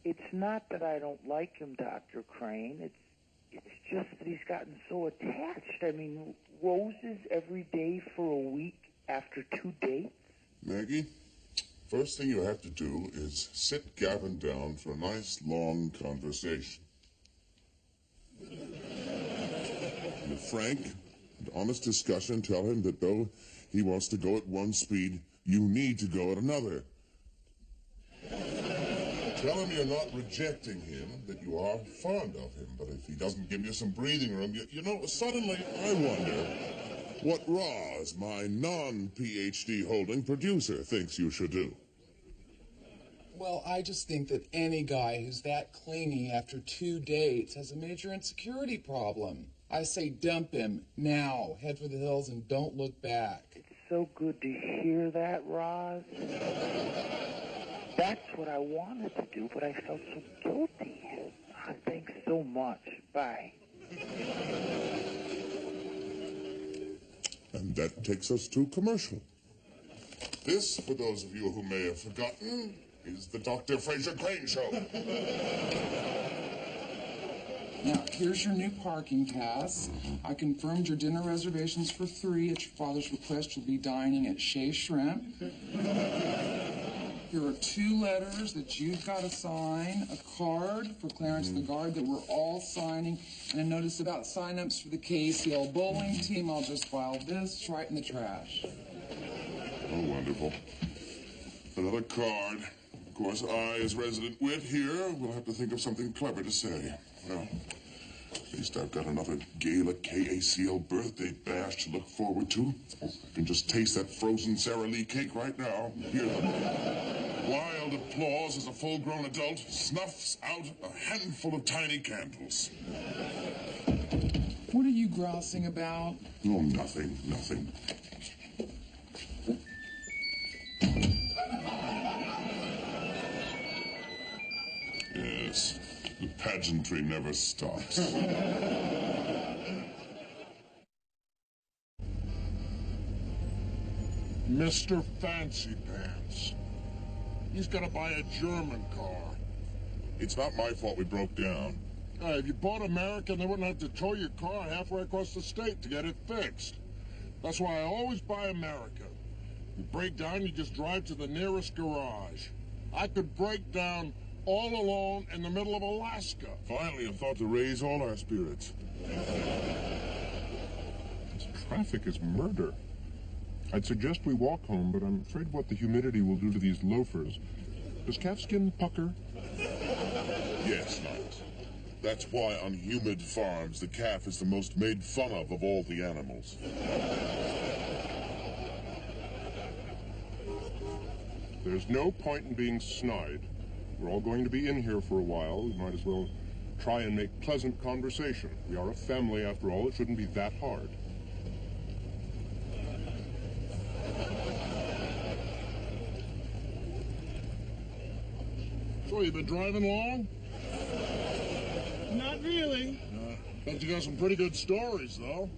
It's not that I don't like him, Dr. Crane. It's just that he's gotten so attached. I mean, roses every day for a week after 2 dates? Maggie, first thing you have to do is sit Gavin down for a nice, long conversation. In a frank and honest discussion, tell him that though he wants to go at one speed, you need to go at another. Tell him you're not rejecting him, that you are fond of him. But if he doesn't give you some breathing room, you know, suddenly I wonder what Roz, my non-PhD holding producer, thinks you should do. Well, I just think that any guy who's that clingy after 2 dates has a major insecurity problem. I say dump him now, head for the hills, and don't look back. It's so good to hear that, Roz. That's what I wanted to do, but I felt so guilty. Thanks so much. Bye. And that takes us to commercial. This, for those of you who may have forgotten, is the Dr. Fraser Crane Show. Now, here's your new parking pass. I confirmed your dinner reservations for 3. At your father's request, you'll be dining at Chez Shrimp. Here are 2 letters that you've got to sign, a card for Clarence the Guard that we're all signing, and a notice about sign-ups for the KCL bowling team. I'll just file this right in the trash. Oh, wonderful. Another card. Of course, I, as resident wit here, will have to think of something clever to say. Well, at least I've got another gala KACL birthday bash to look forward to. I can just taste that frozen Sara Lee cake right now. Hear the wild applause as a full-grown adult snuffs out a handful of tiny candles. What are you grousing about? Oh, nothing, nothing. Yes, the pageantry never stops. Mr. Fancy Pants. He's gonna buy a German car. It's not my fault we broke down. If you bought American, they wouldn't have to tow your car halfway across the state to get it fixed. That's why I always buy American. You break down, you just drive to the nearest garage. I could break down all alone in the middle of Alaska. Finally, a thought to raise all our spirits. This traffic is murder. I'd suggest we walk home, but I'm afraid what the humidity will do to these loafers. Does calfskin pucker? Yes, Niles. That's why on humid farms the calf is the most made fun of all the animals. There's no point in being snide. We're all going to be in here for a while. We might as well try and make pleasant conversation. We are a family, after all. It shouldn't be that hard. So, you been driving long? Not really. Bet you got some pretty good stories, though.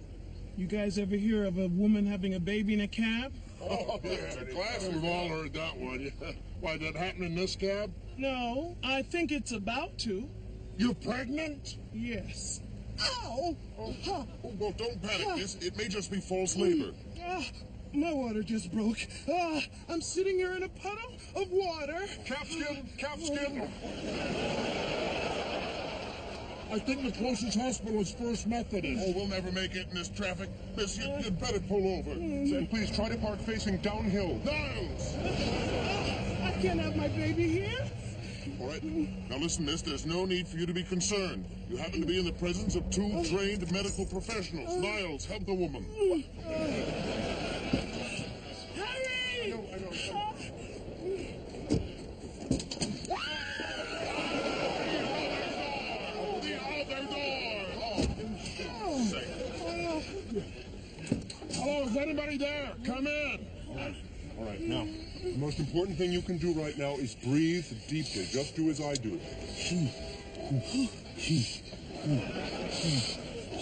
You guys ever hear of a woman having a baby in a cab? Oh, yeah, class, we've all heard that one. Why, that happened in this cab? No, I think it's about to. You're pregnant? Yes. Ow! Oh, well, don't panic. It may just be false labor. My water just broke. I'm sitting here in a puddle of water. Calfskin! Calfskin! I think the closest hospital is First Methodist. Oh, we'll never make it in this traffic. Miss, you'd better pull over. And please try to park facing downhill. Niles! I can't have my baby here. All right. Now listen, miss, there's no need for you to be concerned. You happen to be in the presence of 2 trained medical professionals. Niles, help the woman. Hurry! I know. Hello, is anybody there? Come in. All right, now, the most important thing you can do right now is breathe deeply. Just do as I do.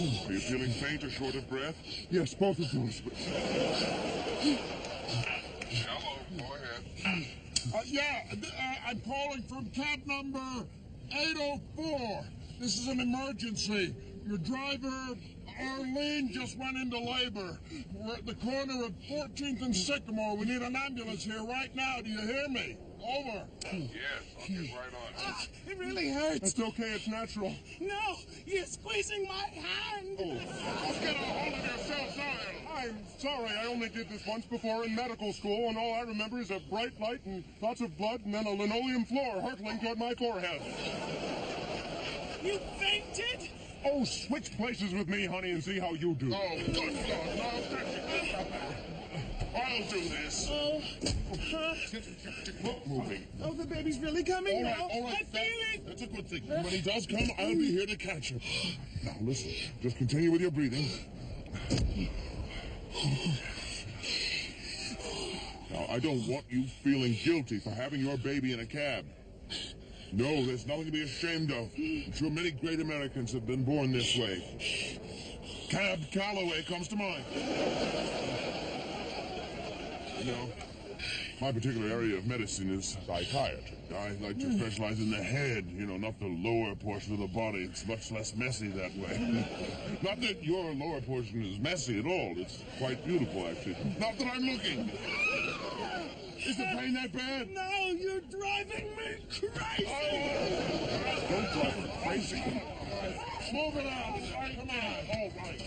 Are you feeling faint or short of breath? Yes, both of those. Hello, go ahead. I'm calling from cab number 804. This is an emergency. Your driver, Arlene, just went into labor. We're at the corner of 14th and Sycamore. We need an ambulance here right now. Do you hear me? Over. Yes, I'll get right on. It really hurts. It's okay, it's natural. No, you're squeezing my hand. Get a hold of yourself, Zion. I'm sorry, I only did this once before in medical school, and all I remember is a bright light and lots of blood and then a linoleum floor hurtling toward my forehead. You fainted? Oh, switch places with me, honey, and see how you do. Oh, good God, no, I'll do this. Look, moving. Oh, the baby's really coming now. All right. I feel it. That's a good thing. When he does come, I'll be here to catch him. Now, listen. Just continue with your breathing. Now, I don't want you feeling guilty for having your baby in a cab. No, there's nothing to be ashamed of. I'm sure many great Americans have been born this way. Cab Calloway comes to mind. You know, my particular area of medicine is psychiatry. I like to specialize in the head, not the lower portion of the body. It's much less messy that way. Not that your lower portion is messy at all. It's quite beautiful, actually. Not that I'm looking. Is the pain that bad? No, you're driving me crazy. Don't drive her crazy. Move it out. Come on. All right.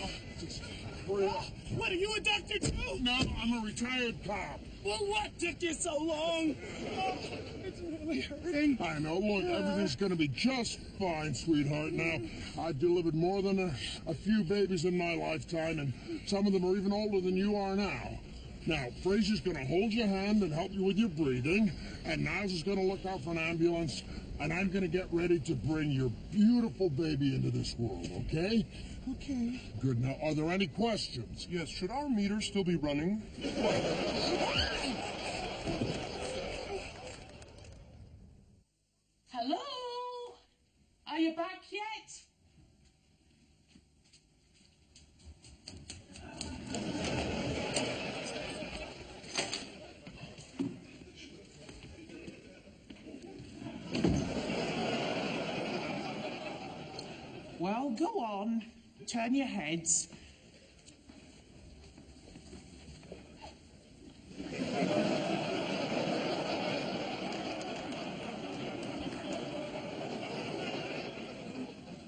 What, are you a doctor too? No, I'm a retired cop. Well, what took you so long? Oh, it's really hurting. I know. Look, everything's going to be just fine, sweetheart. Now, I've delivered more than a few babies in my lifetime, and some of them are even older than you are now. Now, Fraser's going to hold your hand and help you with your breathing, and Niles is going to look out for an ambulance, and I'm going to get ready to bring your beautiful baby into this world, okay? Okay. Good. Now, are there any questions? Yes, should our meter still be running? Hello? Are you back yet? Well, go on. Turn your heads.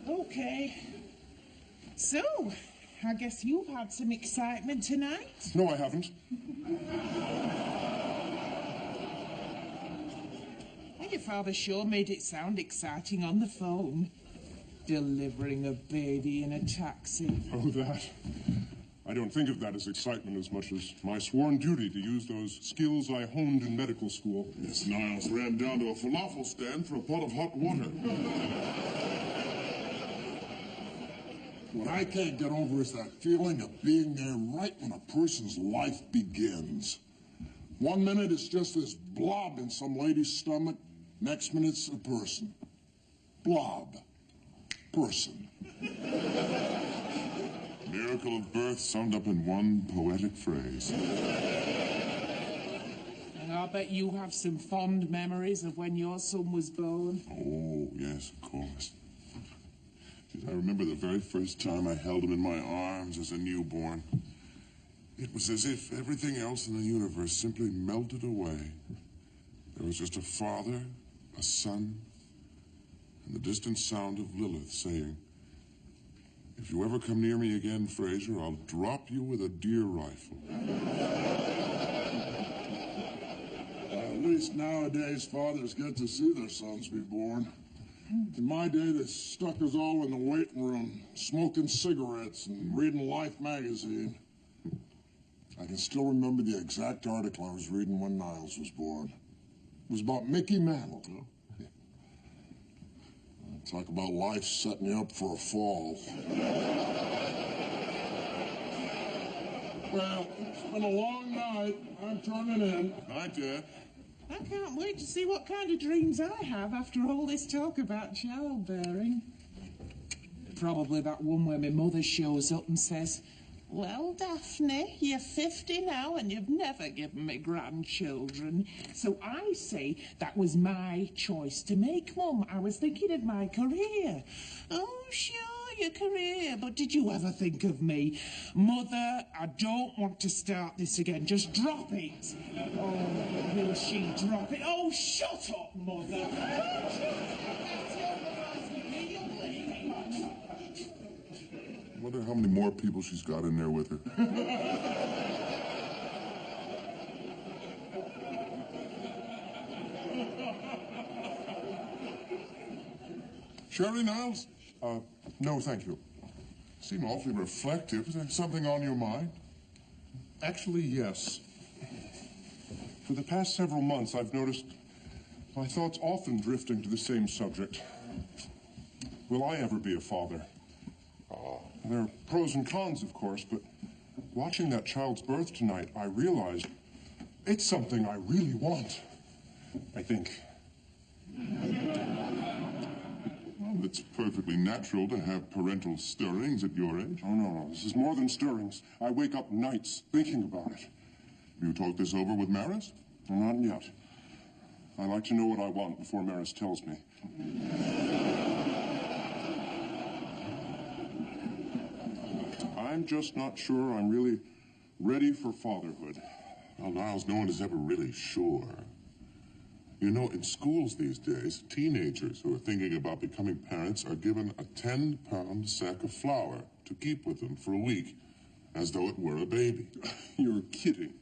Okay. So, I guess you've had some excitement tonight? No, I haven't. Well, your father sure made it sound exciting on the phone. Delivering a baby in a taxi. Oh, that. I don't think of that as excitement as much as my sworn duty to use those skills I honed in medical school. Yes, Niles ran down to a falafel stand for a pot of hot water. What I can't get over is that feeling of being there right when a person's life begins. 1 minute it's just this blob in some lady's stomach, next minute it's a person. Blob. Person. Miracle of birth summed up in one poetic phrase. And I'll bet you have some fond memories of when your son was born. Oh, yes, of course. I remember the very first time I held him in my arms as a newborn. It was as if everything else in the universe simply melted away. There was just a father, a son, and the distant sound of Lilith saying, "If you ever come near me again, Fraser, I'll drop you with a deer rifle." At least nowadays, fathers get to see their sons be born. In my day, they stuck us all in the waiting room, smoking cigarettes and reading Life magazine. I can still remember the exact article I was reading when Niles was born. It was about Mickey Mantle. Talk about life setting you up for a fall. Well, it's been a long night. I'm turning in. Night, Dad. I can't wait to see what kind of dreams I have after all this talk about childbearing. probably that one where my mother shows up and says, "Well, Daphne, you're 50 now and you've never given me grandchildren." So I say that was my choice to make, Mum. I was thinking of my career. Oh, sure, your career, but did you ever think of me? Mother, I don't want to start this again. Just drop it. Oh, will she drop it? Oh, shut up, Mother. I wonder how many more people she's got in there with her. Sherry Niles? No, thank you. Seem awfully reflective. Is there something on your mind? Actually, yes. For the past several months, I've noticed my thoughts often drifting to the same subject. Will I ever be a father? There are pros and cons, of course, but watching that child's birth tonight, I realized it's something I really want, I think. Well, it's perfectly natural to have parental stirrings at your age. Oh, no, this is more than stirrings. I wake up nights thinking about it. You talked this over with Maris? Not yet. I like to know what I want before Maris tells me. I'm just not sure I'm really ready for fatherhood. Well, Niles, no one is ever really sure. You know, in schools these days, teenagers who are thinking about becoming parents are given a 10-pound sack of flour to keep with them for a week, as though it were a baby. You're kidding.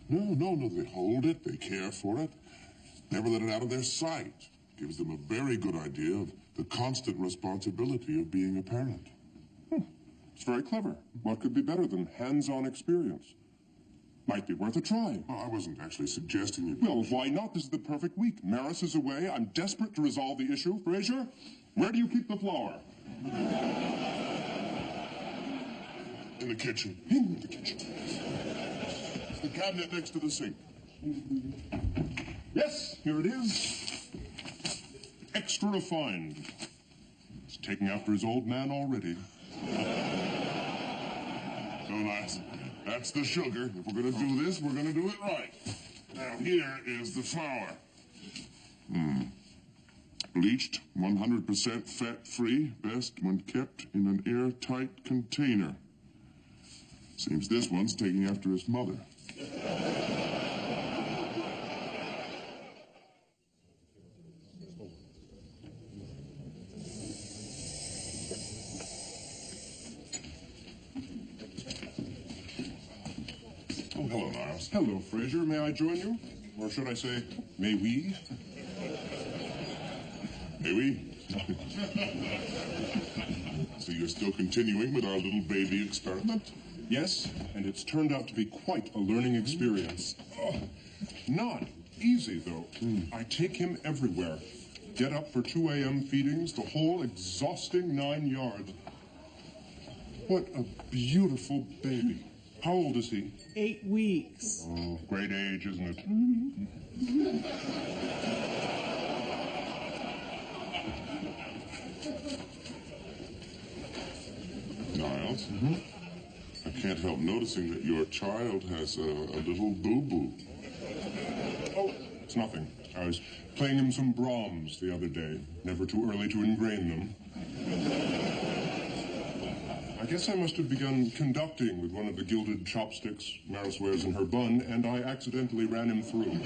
No, they hold it, they care for it, never let it out of their sight. Gives them a very good idea of the constant responsibility of being a parent. It's very clever. What could be better than hands-on experience? Might be worth a try. Well, I wasn't actually suggesting you... Well, why not? This is the perfect week. Maris is away. I'm desperate to resolve the issue. Fraser, where do you keep the flour? In the kitchen. In the kitchen. It's the cabinet next to the sink. Yes, here it is. Extra refined. It's taking after his old man already. So nice. That's the sugar. If we're going to do this, we're going to do it right. Now, here is the flour. Bleached, 100% fat-free, best when kept in an airtight container. Seems this one's taking after his mother. Oh, hello, Niles. Hello, Fraser. May I join you? Or should I say, may we? May we? So you're still continuing with our little baby experiment? Yes, and it's turned out to be quite a learning experience. Not easy, though. I take him everywhere. Get up for 2 a.m. feedings, the whole exhausting 9 yards. What a beautiful baby. How old is he? 8 weeks. Oh, great age, isn't it? Niles? I can't help noticing that your child has a little boo-boo. Oh, it's nothing. I was playing him some Brahms the other day. Never too early to ingrain them. I guess I must have begun conducting with one of the gilded chopsticks Maris wears in her bun, and I accidentally ran him through.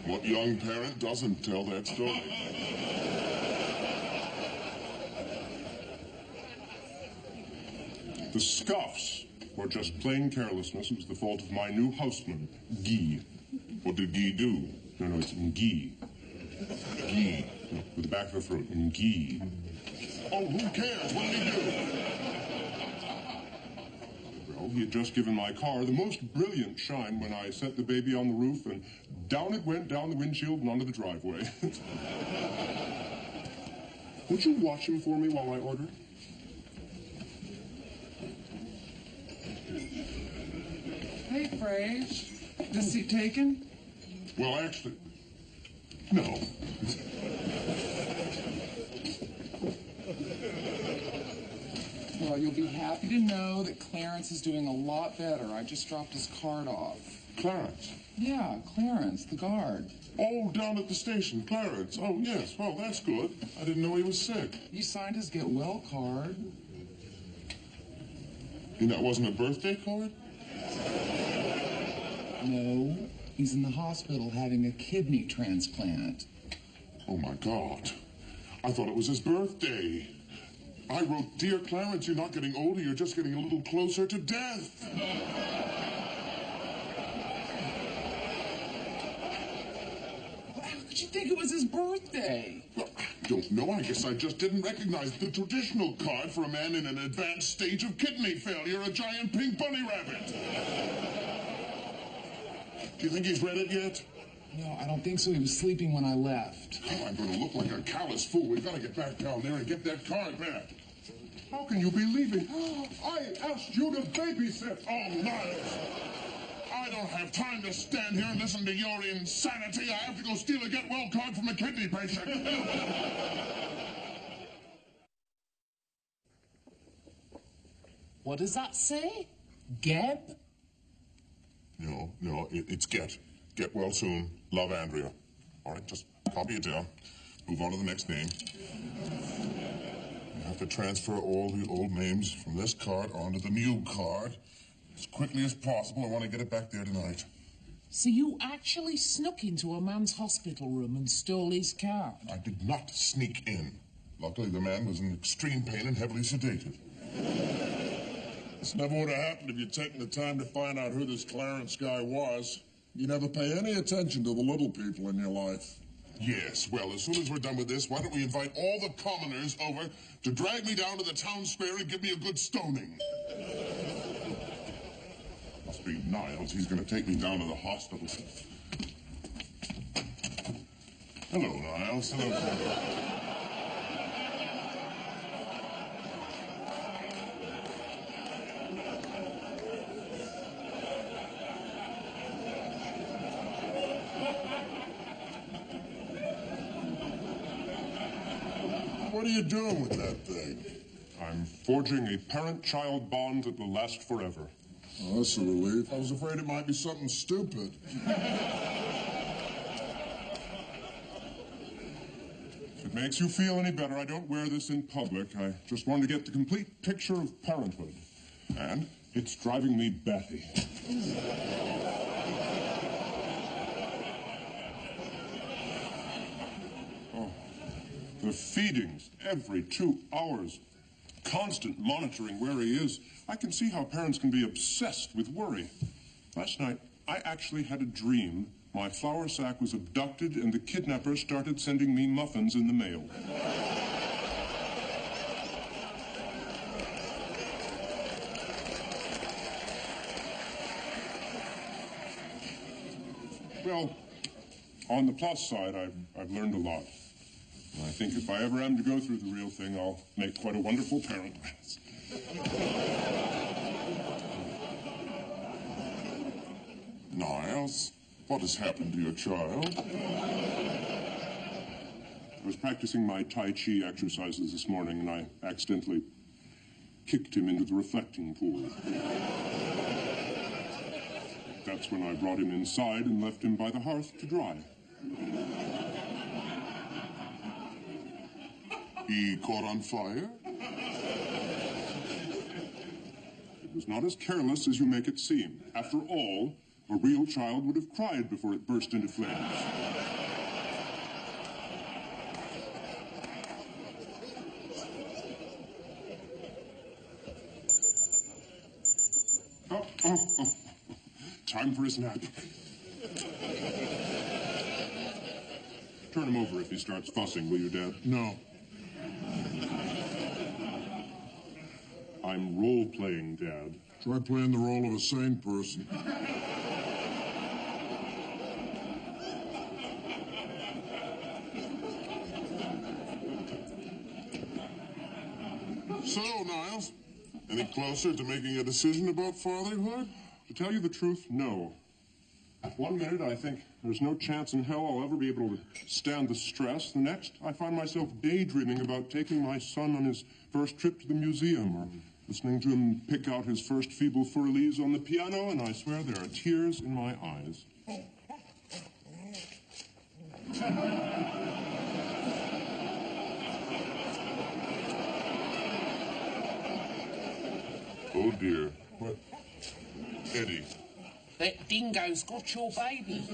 What young parent doesn't tell that story? The scuffs were just plain carelessness. It was the fault of my new houseman, Guy. What did Guy do? No, it's Guy. Guy. With the back of the throat. Guy. Oh, who cares? What did he do? Well, he had just given my car the most brilliant shine when I set the baby on the roof, and down it went, down the windshield and onto the driveway. Would you watch him for me while I order? Hey, Frage. The seat taken? Well, actually, no. Well, you'll be happy to know that Clarence is doing a lot better. I just dropped his card off. Clarence? Yeah, Clarence, the guard. Oh, down at the station, Clarence. Oh, yes. Well, that's good. I didn't know he was sick. You signed his get well card. And that wasn't a birthday card? No, he's in the hospital having a kidney transplant. Oh, my God. I thought it was his birthday. I wrote, "Dear Clarence, you're not getting older, you're just getting a little closer to death." How could you think it was his birthday? Well, I don't know. I guess I just didn't recognize the traditional card for a man in an advanced stage of kidney failure, a giant pink bunny rabbit. Do you think he's read it yet? No, I don't think so. He was sleeping when I left. Oh, I'm going to look like a callous fool. We've got to get back down there and get that card back. How can you be leaving? I asked you to babysit. Oh, Miles. I don't have time to stand here and listen to your insanity. I have to go steal a get-well card from a kidney patient. What does that say? Geb? No, it's get. Get well soon. Love, Andrea. All right, just copy it down. Move on to the next name. You have to transfer all the old names from this card onto the new card as quickly as possible. I want to get it back there tonight. So you actually snuck into a man's hospital room and stole his card? I did not sneak in. Luckily, the man was in extreme pain and heavily sedated. This never would have happened if you'd taken the time to find out who this Clarence guy was. You never pay any attention to the little people in your life. Yes, well, as soon as we're done with this, why don't we invite all the commoners over to drag me down to the town square and give me a good stoning? Must be Niles. He's going to take me down to the hospital. Hello, Niles. Hello. What are you doing with that thing? I'm forging a parent-child bond that will last forever. Oh, that's a relief. I was afraid it might be something stupid. If it makes you feel any better, I don't wear this in public. I just wanted to get the complete picture of parenthood. And it's driving me batty. The feedings every 2 hours, constant monitoring where he is. I can see how parents can be obsessed with worry. Last night, I actually had a dream. My flour sack was abducted and the kidnapper started sending me muffins in the mail. Well, on the plus side, I've learned a lot. I think if I ever am to go through the real thing, I'll make quite a wonderful parent. Niles, what has happened to your child? I was practicing my Tai Chi exercises this morning, and I accidentally kicked him into the reflecting pool. That's when I brought him inside and left him by the hearth to dry. He caught on fire? It was not as careless as you make it seem. After all, a real child would have cried before it burst into flames. Oh. Time for his nap. Turn him over if he starts fussing, will you, Dad? No. I'm role-playing, Dad. Try playing the role of a sane person. So, Niles, any closer to making a decision about fatherhood? To tell you the truth, no. 1 minute, I think there's no chance in hell I'll ever be able to stand the stress. The next, I find myself daydreaming about taking my son on his first trip to the museum or listening to him pick out his first feeble fur-leaves on the piano, and I swear there are tears in my eyes. Oh, dear. What? Eddie. That dingo's got your baby.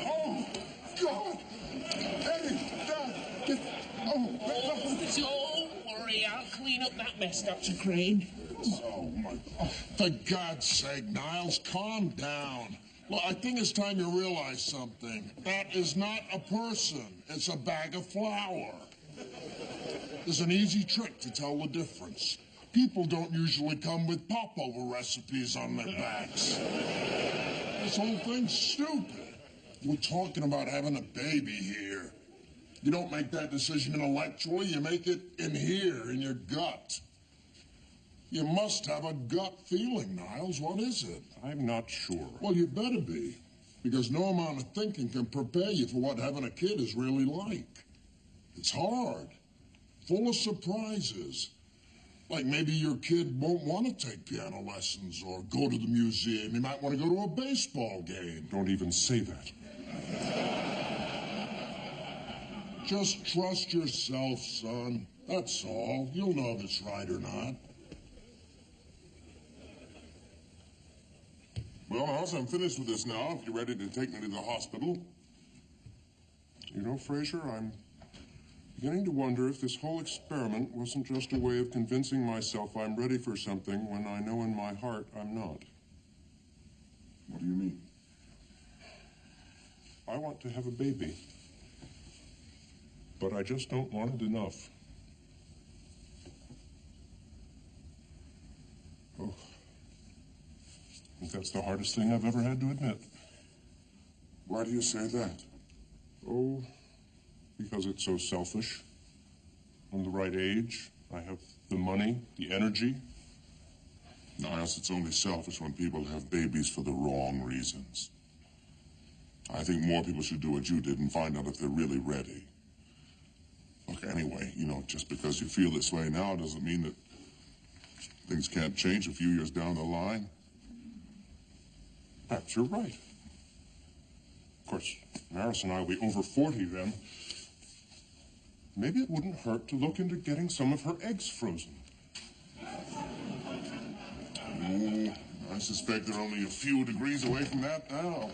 Oh, God! Eddie! Dad! Get... Oh, Don't worry, I'll clean up that mess, Dr. Crane. Oh, my... Oh, for God's sake, Niles, calm down. Look, I think it's time you realize something. That is not a person. It's a bag of flour. There's an easy trick to tell the difference. People don't usually come with popover recipes on their backs. This whole thing's stupid. We're talking about having a baby here. You don't make that decision intellectually, you make it in here, in your gut. You must have a gut feeling, Niles. What is it? I'm not sure. Well, you better be, because no amount of thinking can prepare you for what having a kid is really like. It's hard, full of surprises. Like maybe your kid won't want to take piano lessons or go to the museum. He might want to go to a baseball game. Don't even say that. Just trust yourself, son. That's all. You'll know if it's right or not. Well, Niles, I'm finished with this now. If you're ready to take me to the hospital. You know, Fraser, I'm beginning to wonder if this whole experiment wasn't just a way of convincing myself I'm ready for something when I know in my heart I'm not. What do you mean? I want to have a baby, but I just don't want it enough. Oh, I think that's the hardest thing I've ever had to admit. Why do you say that? Oh, because it's so selfish. I'm the right age. I have the money, the energy. Niles, it's only selfish when people have babies for the wrong reasons. I think more people should do what you did and find out if they're really ready. Look, anyway, you know, just because you feel this way now doesn't mean that things can't change a few years down the line. Perhaps you're right. Of course, Maris and I will be over 40 then. Maybe it wouldn't hurt to look into getting some of her eggs frozen. Oh, I suspect they're only a few degrees away from that now.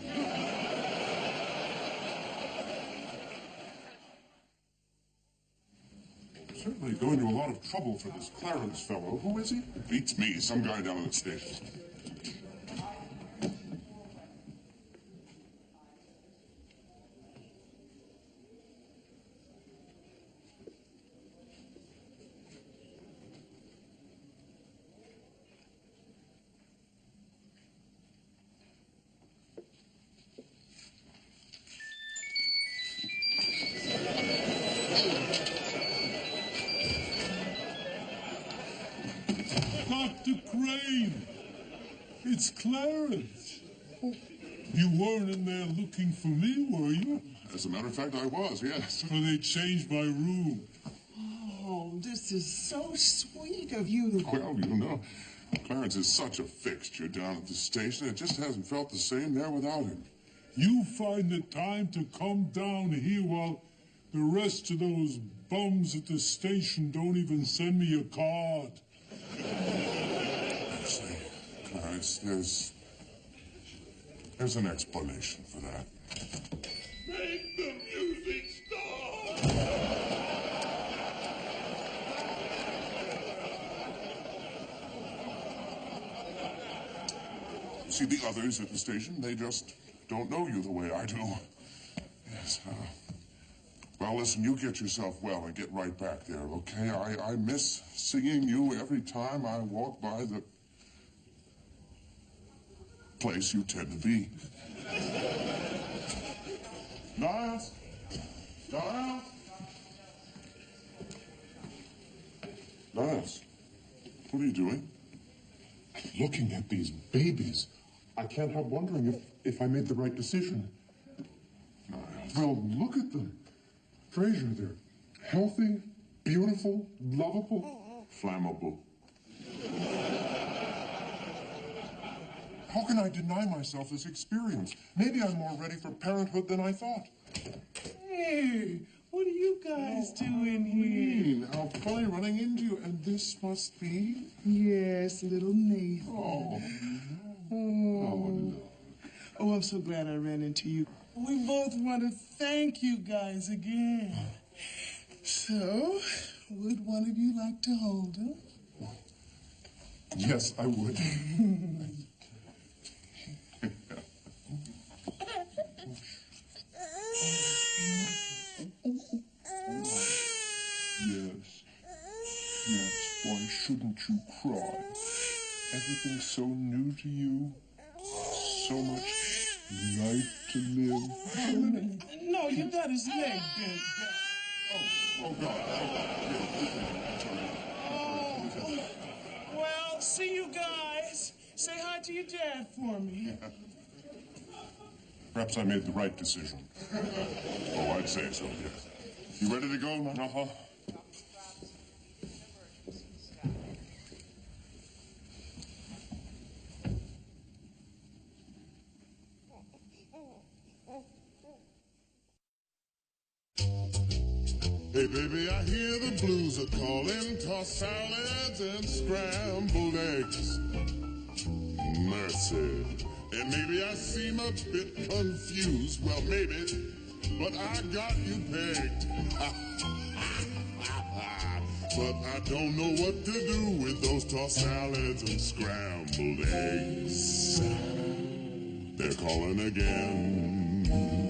Certainly going to a lot of trouble for this Clarence fellow. Who is he? Beats me, some guy down at the station. Dr. Crane! It's Clarence. Oh, you weren't in there looking for me, were you? As a matter of fact, I was, yes. Well, they changed my room. Oh, this is so sweet of you. Well, you know, Clarence is such a fixture down at the station. It just hasn't felt the same there without him. You find the time to come down here while the rest of those bums at the station don't even send me a card. Actually, Clarence, there's an explanation for that. Make the music stop! See, the others at the station, they just don't know you the way I do. Yes, well, listen, you get yourself well and get right back there, okay? I miss singing you every time I walk by the place you tend to be. Niles? Niles? Niles, what are you doing? Looking at these babies, I can't help wondering if I made the right decision. Well, look at them. Fraser, they're healthy, beautiful, lovable. flammable. How can I deny myself this experience? Maybe I'm more ready for parenthood than I thought. Hey, what are you guys doing here? How funny running into you. And this must be... Yes, little Nathan. Oh. Oh, oh, I'm so glad I ran into you. We both want to thank you guys again. So, would one of you like to hold him? Yes, I would. Yes. Yes, why shouldn't you cry? Everything's so new to you. So much life to live. No, you got his leg bent back. Oh, God. Oh, well, see you guys. Say hi to your dad for me. Perhaps I made the right decision. Oh, I'd say so, yes. You ready to go now? Uh-huh. Hey, baby, I hear the blues are calling. Tossed salads and scrambled eggs. Mercy. And maybe I seem a bit confused. Well, maybe, but I got you pegged. But I don't know what to do with those tossed salads and scrambled eggs. They're calling again.